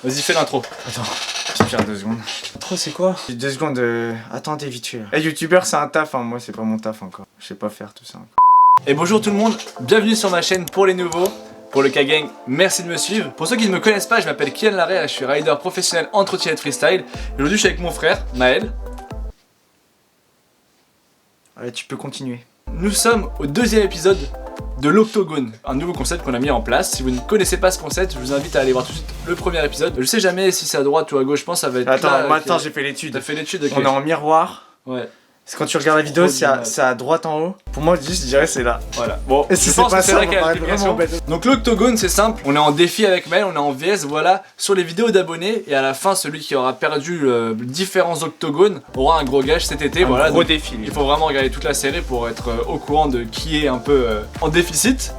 Vas-y, fais l'intro. Attends, je vais faire 2 secondes. L'intro c'est quoi? 2 secondes Attends, t'es vite fait. Eh, youtubeur c'est un taf, hein. Moi c'est pas mon taf encore. Je sais pas faire tout ça. Et bonjour tout le monde, bienvenue sur ma chaîne pour les nouveaux. Pour le K-Gang, merci de me suivre. Pour ceux qui ne me connaissent pas, je m'appelle Kylian Larrey, je suis rider professionnel en trottinette freestyle. Aujourd'hui je suis avec mon frère, Maël. Ouais, tu peux continuer. Nous sommes au 2e épisode de l'Octogone, un nouveau concept qu'on a mis en place. Si vous ne connaissez pas ce concept, je vous invite à aller voir tout de suite le premier épisode. Je sais jamais si c'est à droite ou à gauche, je pense que ça va être Attends, là, maintenant okay. j'ai fait l'étude. T'as fait l'étude, ok. On est en miroir. Ouais. Parce que quand tu regardes la vidéo, c'est à droite en haut. Pour moi, je dirais c'est là. Voilà. Bon, et si je c'est pense pas que c'est ça, vrai qu'il y a l'explication. Donc l'Octogone, c'est simple. On est en défi avec Maël, on est en VS, voilà, sur les vidéos d'abonnés. Et à la fin, celui qui aura perdu différents octogones aura un gros gage cet été. Un voilà. gros défi. Il faut vraiment regarder toute la série pour être au courant de qui est un peu en déficit.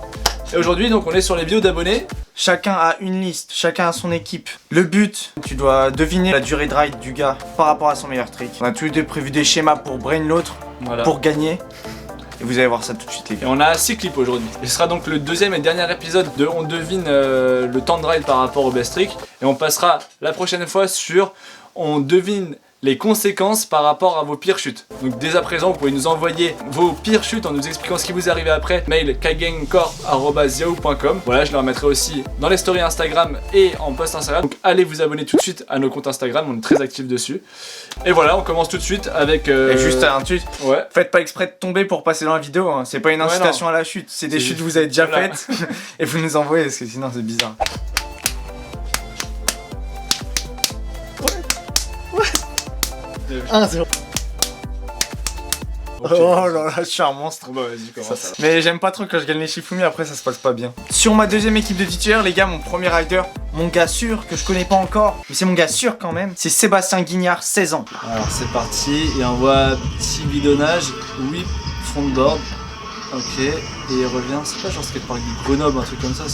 Et aujourd'hui, donc, on est sur les vidéos d'abonnés. Chacun a une liste, chacun a son équipe. Le but, tu dois deviner la durée de ride du gars par rapport à son meilleur trick. On a tous les deux prévu des schémas pour brain l'autre, Voilà. pour gagner. Et vous allez voir ça tout de suite les Et gars. on a 6 clips aujourd'hui. Ce sera donc le 2e et dernier épisode de On devine le temps de ride par rapport au best trick. Et on passera la prochaine fois sur On devine les conséquences par rapport à vos pires chutes. Donc dès à présent, vous pouvez nous envoyer vos pires chutes en nous expliquant ce qui vous est arrivé après. Mail kgangcorp@yahoo.com. Voilà, je le remettrai aussi dans les stories Instagram et en post Instagram. Donc allez vous abonner tout de suite à nos comptes Instagram, on est très actifs dessus. Et voilà, on commence tout de suite avec... Et juste un truc, ouais. faites pas exprès de tomber pour passer dans la vidéo, hein. C'est pas une incitation à la chute, c'est des chutes que vous avez déjà voilà. faites et vous nous envoyez parce que sinon c'est bizarre. 1-0. Ok. Oh là là, je suis un monstre. Bon bah vas-y, commence. Mais j'aime pas trop quand je gagne les Shifumi, après ça se passe pas bien. Sur ma 2e équipe de titulaires, les gars, mon premier rider, mon gars sûr, que je connais pas encore, mais c'est mon gars sûr quand même, c'est Sébastien Guignard, 16 ans. Alors c'est parti, et on voit petit bidonnage, whip, frontboard, ok, et il revient, c'est pas genre skatepark du Grenoble, un truc comme ça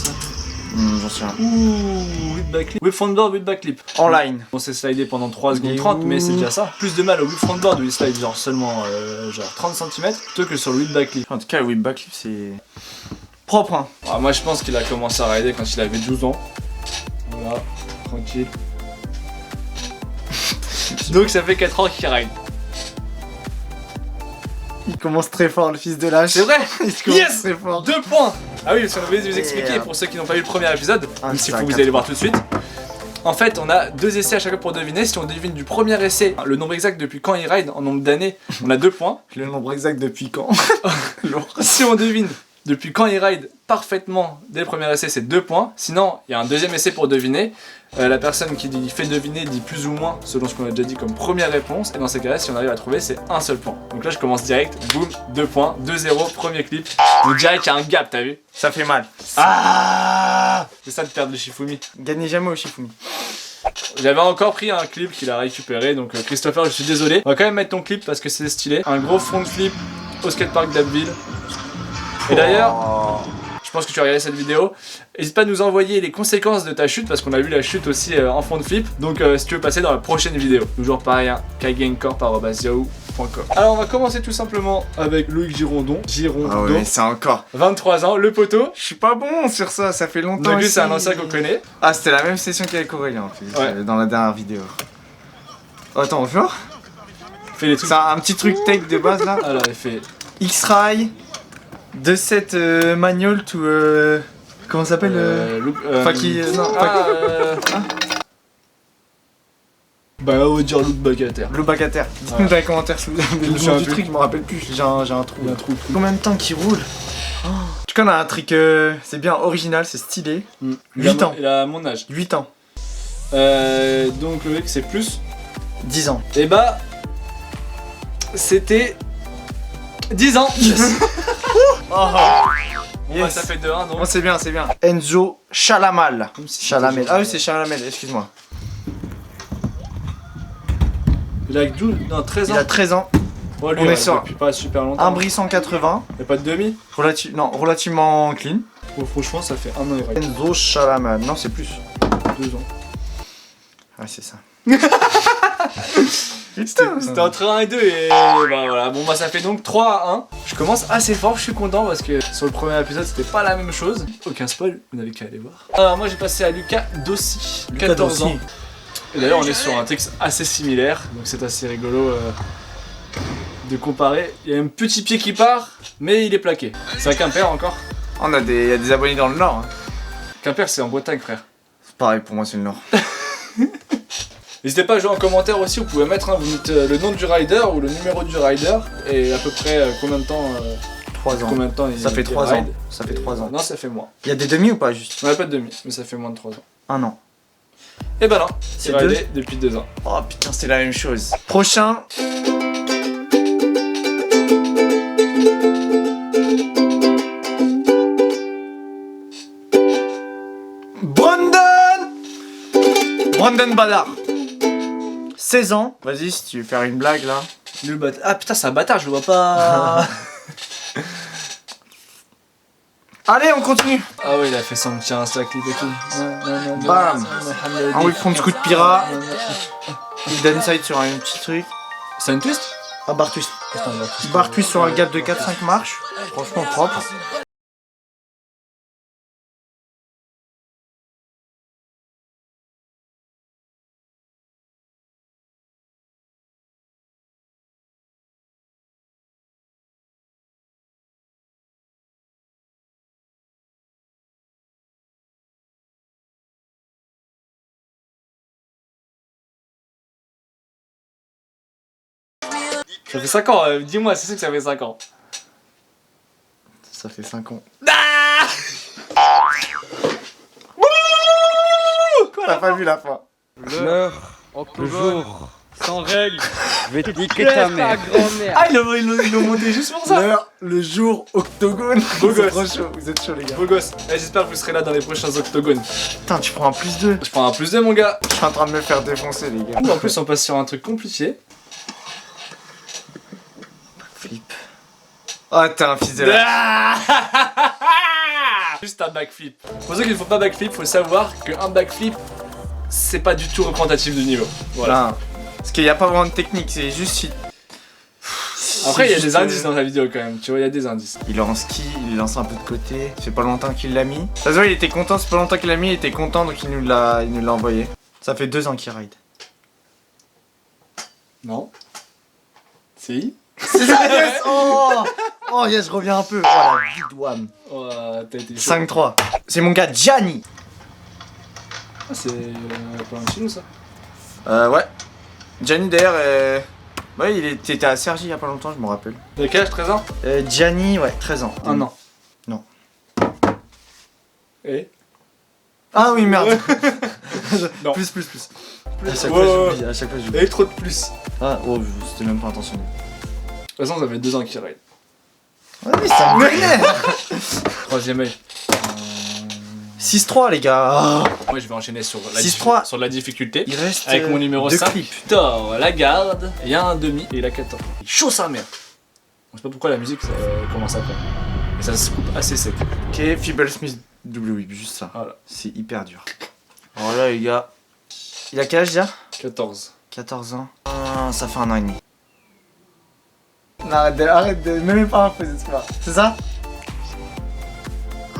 J'en sais rien. Ouh, whip backflip, whip frontboard, whip backflip. En line. On s'est slidé pendant 3 secondes Et 30, mais ouh. c'est déjà ça. Plus de mal au whip frontboard où il slide genre seulement genre 30 cm, plutôt que sur le whip backflip. En tout cas, le whip backflip c'est propre, hein. Alors, moi je pense qu'il a commencé à rider quand il avait 12 ans. Voilà, tranquille. Donc ça fait 4 ans qu'il ride. Il commence très fort, le fils de lâche. C'est vrai. Il commence Yes. très fort. 2 points. Ah oui, parce qu'on avait vous expliquer Yeah. pour ceux qui n'ont pas vu le premier épisode, Ah, même s'il c'est faut un que vous 4. allez voir tout de suite. En fait, on a 2 essais à chaque fois pour deviner. Si on devine du premier essai le nombre exact depuis quand il ride en nombre d'années, on a 2 points. Le nombre exact depuis quand? Lourd. Si on devine depuis quand il ride parfaitement dès le premier essai, c'est 2 points. Sinon, il y a un 2e essai pour deviner. La personne qui fait deviner dit plus ou moins selon ce qu'on a déjà dit comme première réponse. Et dans ces cas-là, si on arrive à trouver, c'est un seul point. Donc là, je commence direct. Boum, 2 points, 2-0, premier clip. Donc direct, il y a un gap, t'as vu? Ça fait mal. Ah, c'est ça de perdre le Shifumi. Gagnez jamais au Shifumi. J'avais encore pris un clip qu'il a récupéré, donc Christopher, je suis désolé. On va quand même mettre ton clip parce que c'est stylé. Un gros front flip au skatepark d'Abbeville. Et d'ailleurs, je pense que tu as regardé cette vidéo. N'hésite pas à nous envoyer les conséquences de ta chute parce qu'on a vu la chute aussi en front flip. Donc si tu veux passer dans la prochaine vidéo. Toujours pareil, hein, kgangcorp@yahoo.com. Alors on va commencer tout simplement avec Loïc Girondon. Ah ouais, c'est encore. 23 ans, le poteau. Je suis pas bon sur ça, ça fait longtemps. Donc lui aussi. c'est un ancien qu'on connaît. Ah, c'était la même session qu'avec Aurélien en plus, Ouais. dans la dernière vidéo. Oh, attends, on fait voir. Fait les trucs. C'est un petit truc tech de base là. Alors il fait X-Ray, 2-7 manual to. Comment ça s'appelle Enfin, qui. Non, pas Bah on va dire look back à terre. le bac à terre. Dites-nous Ouais. dans les commentaires si vous avez Je le me souviens nom du plus. truc, je me rappelle plus, j'ai un trou. Il y a un trou. Combien de temps qu'il roule En tout cas, on a un trick, c'est bien original, c'est stylé. 8 ans. Il a mon âge. 8 ans. Donc le mec c'est plus. 10 ans. Et bah c'était 10 ans. Yes. Oh, Bon, bah, ça fait 2-1 donc. bon, c'est bien, c'est bien. Enzo Chalamal. Comme si Chalamel. c'était Ah oui, c'est Chalamel, excuse-moi. Il a 12, non 13 ans. Il a 13 ans, Oh, lui, on est ouais, sur depuis pas super longtemps. un bris 180, Y'a pas de demi. relativement clean. Bon, franchement ça fait 1 an et ride. Enzo Chalamal. Non, c'est plus. 2 ans. Ouais, c'est ça. C'était entre 1 et 2 et bah voilà. Bon bah ça fait donc 3 à 1. Je commence assez fort, je suis content parce que sur le premier épisode c'était pas la même chose. Aucun spoil, vous n'avez qu'à aller voir. Alors moi j'ai passé à Lucas Dossi, 14 ans. Et d'ailleurs on est sur un texte assez similaire, donc c'est assez rigolo de comparer. Il y a un petit pied qui part, mais il est plaqué. C'est à Quimper encore. On a y a des abonnés dans le Nord. Hein. Quimper c'est en Bretagne frère. C'est pareil pour moi, c'est le Nord. N'hésitez pas à jouer en commentaire aussi, vous pouvez mettre, vous mettez le nom du rider ou le numéro du rider et à peu près combien de temps 3 ans. Combien de temps Ça fait 3 ans. ride. Ça fait 3 ans. Non, ça fait moins. Il y a des demi ou pas juste? On a pas de demi, mais ça fait moins de 3 ans. 1 an. Et bah non, C'est c'est ridé depuis 2 ans. Oh putain, c'est la même chose. Prochain. Brandon Ballard. 16 ans. Vas-y, si tu veux faire une blague là. Le bâtard. Ah putain, c'est un bâtard, je le vois pas. Allez, on continue. Ah ouais, il a fait son petit Insta clip et tout. Bam. Un whip front coup de Pira. Il downside sur un petit truc. C'est une twist? Ah, bar twist. Putain, il a twist. Bar twist sur un gap de 4-5 marches. Franchement propre. Ça fait 5 ans, dis-moi, c'est sûr que ça fait 5 ans. Ça fait 5 ans. Ah Quoi, t'as pas vu la fin? L'heure, le jour, sans règle, je vais te niquer ta mère. Ah, ils l'ont monté juste pour ça. L'heure, le jour, octogone. Beau Vous êtes gosse. trop chaud, vous êtes chaud les gars. Beau gosse. Eh, j'espère que vous serez là dans les prochains octogones. Putain, tu prends un plus 2. Je prends un plus 2 mon gars. Je suis en train de me faire défoncer les gars. En plus on passe sur un truc compliqué. Flip. Oh, t'es un fils de la... Juste un backflip. Pour ceux qui ne font pas backflip, faut savoir qu'un backflip, c'est pas du tout représentatif du niveau. Voilà. Voilà. Parce qu'il n'y a pas vraiment de technique, c'est juste si... Après, il y a juste, des indices dans la vidéo quand même. Tu vois, il y a des indices. Il est en ski, il lance un peu de côté. C'est pas longtemps qu'il l'a mis. Ça se voit, il était content, c'est pas longtemps qu'il l'a mis, il était content donc il nous l'a envoyé. Ça fait 2 ans qu'il ride. Non. Si. C'est ça, yes. Oh yes, je reviens un peu. Oh la bidouane. Oh, t'as été chaud. 5-3. C'est mon gars Gianni. Ah, c'est pas un chino ça. Ouais. Gianni d'ailleurs, ouais, il était à Sergi il y a pas longtemps, je me rappelle. De quel âge, 13 ans? Gianni, ouais, 13 ans. Un an. Non. Et Ah oui, merde. Non. Plus. À chaque Ouais, fois, j'oublie, à chaque fois, j'oublie. Et trop de plus. Ah, oh, c'était même pas intentionnel. De toute façon, ça fait 2 ans qu'il ride. Ouais, ça me vénère. Troisième œil. 6-3, les gars. Ah. Moi, je vais enchaîner sur la, 6-3. sur la difficulté. Il reste Avec mon numéro 2 5, clips. Thor, la garde, il y a un demi et il a 14. Il est chaud sa mère. Je sais pas pourquoi la musique ça commence après. Et ça se coupe assez sec. Ok, Feeble Smith double whip, juste ça. Voilà. C'est hyper dur. Alors là, les gars. Il a quel âge déjà? 14. 14 ans. Ah, ça fait 1 an et demi. Non, arrête de même pas un peu, c'est ça?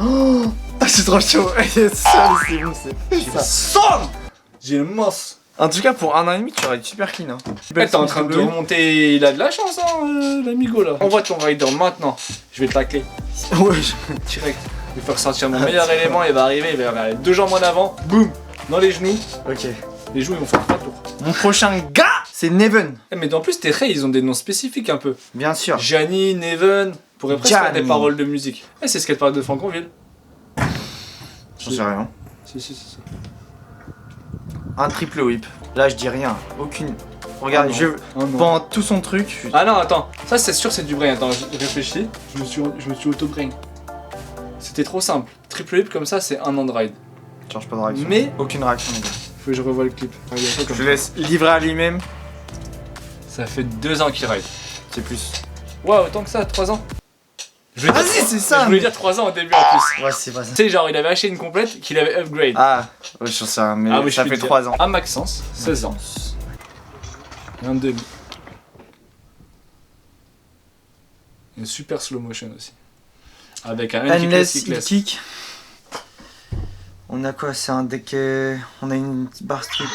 Oh, c'est trop chaud. C'est bon, c'est ça. J'ai une masse. En tout cas, pour 1 an et demi, tu aurais été super clean. Hein. Eh, t'es en train de remonter, il a de la chance, hein, l'amigo là. Envoie ton rider maintenant. Je vais le tacler. Ouais, Direct. Je vais faire sortir mon meilleur élément, il va arriver, il va avoir les 2 jambes en avant, boum, dans les genoux. ok. Les genoux ils vont faire 3 tours. Mon prochain gars, c'est Neven. Eh, mais en plus, tes rays ils ont des noms spécifiques un peu. Bien sûr. Gianni, Neven, pourrait presque faire des Gianni. paroles de musique. Eh, c'est skatepark de Franconville. J'en sais rien. Si. Un triple whip. Là, je dis rien. Aucune. Regarde, Ah non. je Oh non. pendant tout son truc. Ah non, attends, ça c'est sûr, c'est du brain. Attends, je réfléchis. Je me suis auto-brain. C'était trop simple. Triple whip comme ça, c'est 1 an de ride. Change pas de réaction. Mais Aucune réaction, les gars. faut que je revoie le clip. Ah, il y a pas comme Je ça. laisse livrer à lui-même. Ça fait 2 ans qu'il ride. C'est plus. Ouais, autant que ça, 3 ans. Je Vas-y, c'est ça. Je voulais dire 3 ans au début en plus. Ouais, c'est pas ça. Tu sais, genre, il avait acheté une complète qu'il avait upgrade. Ah, ouais, je sais rien, mais Ah oui, je ça peux fait te dire. 3 ans. À Maxence, 16 ans. Et un demi. Une super slow motion aussi. Avec un Endless kick Heal Kick. On a quoi? C'est un deck. On a une bar strip.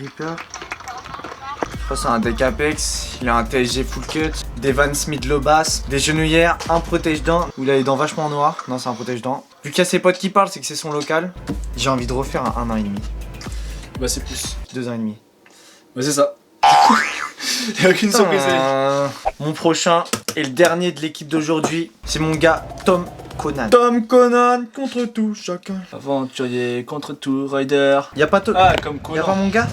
Reaper. Je crois que c'est un deck Apex. Il a un TSG full cut. Des Van Smith low bass. Des genouillères. Un protège dents. Où il a les dents vachement noires. Non, c'est un protège dents. Vu qu'il y a ses potes qui parlent, c'est que c'est son local. J'ai envie de refaire un an et demi. Bah, c'est plus. 2 ans et demi. Bah, c'est ça. Il n'y a aucune surprise. Mon prochain et le dernier de l'équipe d'aujourd'hui, c'est mon gars Tom Conan. Tom Conan contre tout, chacun. Aventurier contre tout, rider. Y'a pas Ah, comme Y'a pas Conan. mon gars?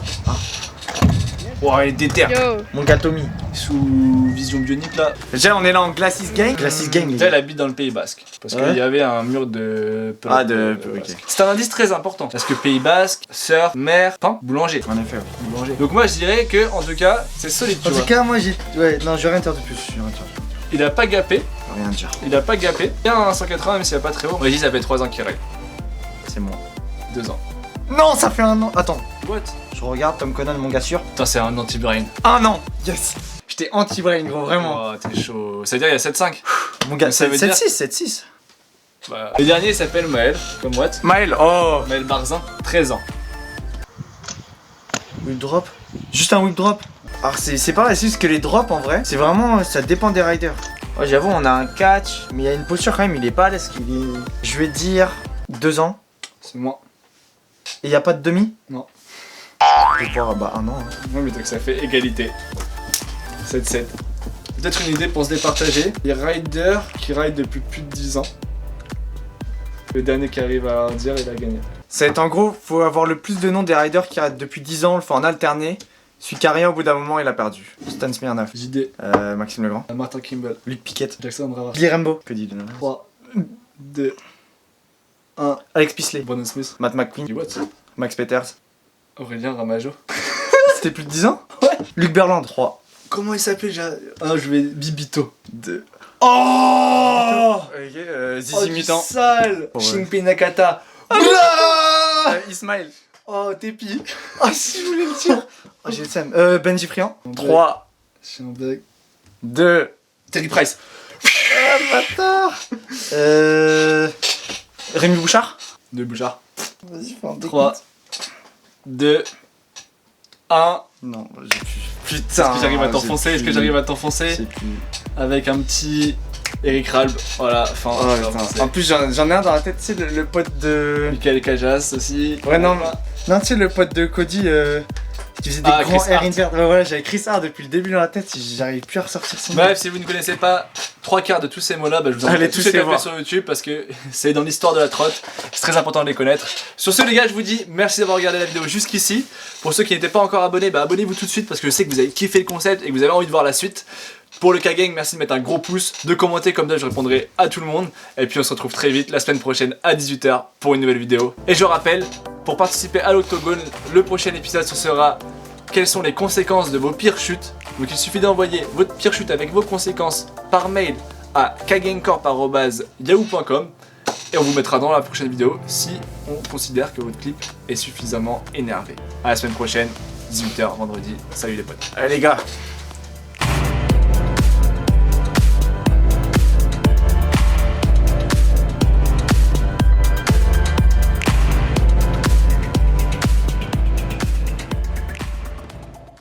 Oh, il est déter. Yo. Mon gars Tommy. Sous vision bionique là. Déjà, on est là en Glacis Gang. Glacis Gang, les Déjà, elle gars. habite dans le Pays Basque. Parce Ouais. qu'il y avait un mur de. Ah, de- ok. Basque. C'est un indice très important. Parce que Pays Basque, sœur, mère, pain, boulanger. En effet, ouais. Boulanger. Donc, moi, je dirais que, en tout cas, c'est solide, tu En vois. tout cas, moi j'ai. Ouais, non, je vais rien dire de plus. Je vais rien dire. Il a pas gapé. Je vais rien dire. Il a pas gapé. Il y a un 180, même s'il n'y a pas très haut. Régis, ça fait 3 ans qu'il règle. C'est moi. 2 ans. Non, ça fait 1 an. Attends, What? je regarde Tom Conan, mon gars sûr. Putain, c'est un anti-brain. 1 an. Yes. J'étais anti-brain, gros, vraiment. Oh, t'es chaud. Ça veut dire il y a 7-5. Mon gars, ça veut dire- 7-6, 7-6. Bah, le dernier s'appelle Maël, comme Watt. Maël, oh. Maël Barzin, 13 ans. Whip drop. Juste un whip drop. Alors c'est pareil, c'est juste que les drops en vrai, c'est vraiment, ça dépend des riders. Ouais, j'avoue, on a un catch, mais il y a une posture quand même, il est pas à l'aise. Je vais dire 2 ans. C'est moi. Et il y a pas de demi? Non. Je vais voir, bah 1 an. Hein. Non, mais donc ça fait égalité. 7-7. Peut-être une idée pour se départager. Les riders qui ride depuis plus de 10 ans. Le dernier qui arrive à dire, il a gagné. Ça va être en gros, faut avoir le plus de noms des riders qui arrêtent depuis 10 ans, on le fait en alterné. Celui qui a rien au bout d'un moment, il a perdu. Stan Smirnov. JD, Maxime Legrand. Martin Kimball, Luc Piquette. Jackson Brava. Billy Rambo. Que dit le nom? 3, 2, 1. Alex Pisley. Brandon Smith. Matt McQueen. Du what? Max Peters. Aurélien Ramajo. C'était plus de 10 ans? Ouais. Luc Berland. 3. Comment il s'appelait déjà? Ah, je vais. Bibito. 2. Oh! Ok, Zizi Oh, du Mutant. sale! Ouais. Shinpei Nakata. Ismaël. Oh, Tepi. Ah si je voulais le dire. Oh j'ai le seum. Benji Friand. Mon 3, Schönberg. 2. Terry Price. Ah bâtard. Rémi Bouchard. 2 Bouchard. Vas-y fais un 3, 2, 1. Non, j'ai plus. Putain. Est-ce que j'arrive à t'enfoncer? Est-ce que j'arrive à t'enfoncer? C'est plus. Avec un petit Eric Ralb. Voilà, enfin. Oh putain. En plus j'en ai un dans la tête, tu sais le pote de. Michael Cajas aussi. Ouais non, non tu sais le pote de Cody qui faisait des Ah, grands Chris air Hart. invert. Ouais voilà, j'avais Chris Hart depuis le début dans la tête, j'arrive plus à ressortir son nom. Bref, si vous ne connaissez pas 3/4 de tous ces mots-là, bah, je vous invite Allez à tous tous les les taper voir. sur YouTube parce que c'est dans l'histoire de la trotte. C'est très important de les connaître. Sur ce, les gars, je vous dis merci d'avoir regardé la vidéo jusqu'ici. Pour ceux qui n'étaient pas encore abonnés, bah, abonnez-vous tout de suite parce que je sais que vous avez kiffé le concept et que vous avez envie de voir la suite. Pour le K-Gang, merci de mettre un gros pouce, de commenter comme d'hab, je répondrai à tout le monde. Et puis on se retrouve très vite la semaine prochaine à 18 h pour une nouvelle vidéo. Et je rappelle, pour participer à l'Octogone, le prochain épisode ce sera quelles sont les conséquences de vos pires chutes. Donc il suffit d'envoyer votre pire chute avec vos conséquences par mail à kgangcorp@yahoo.com et on vous mettra dans la prochaine vidéo si on considère que votre clip est suffisamment énervé. À la semaine prochaine, 18 h vendredi. Salut les potes. Allez les gars.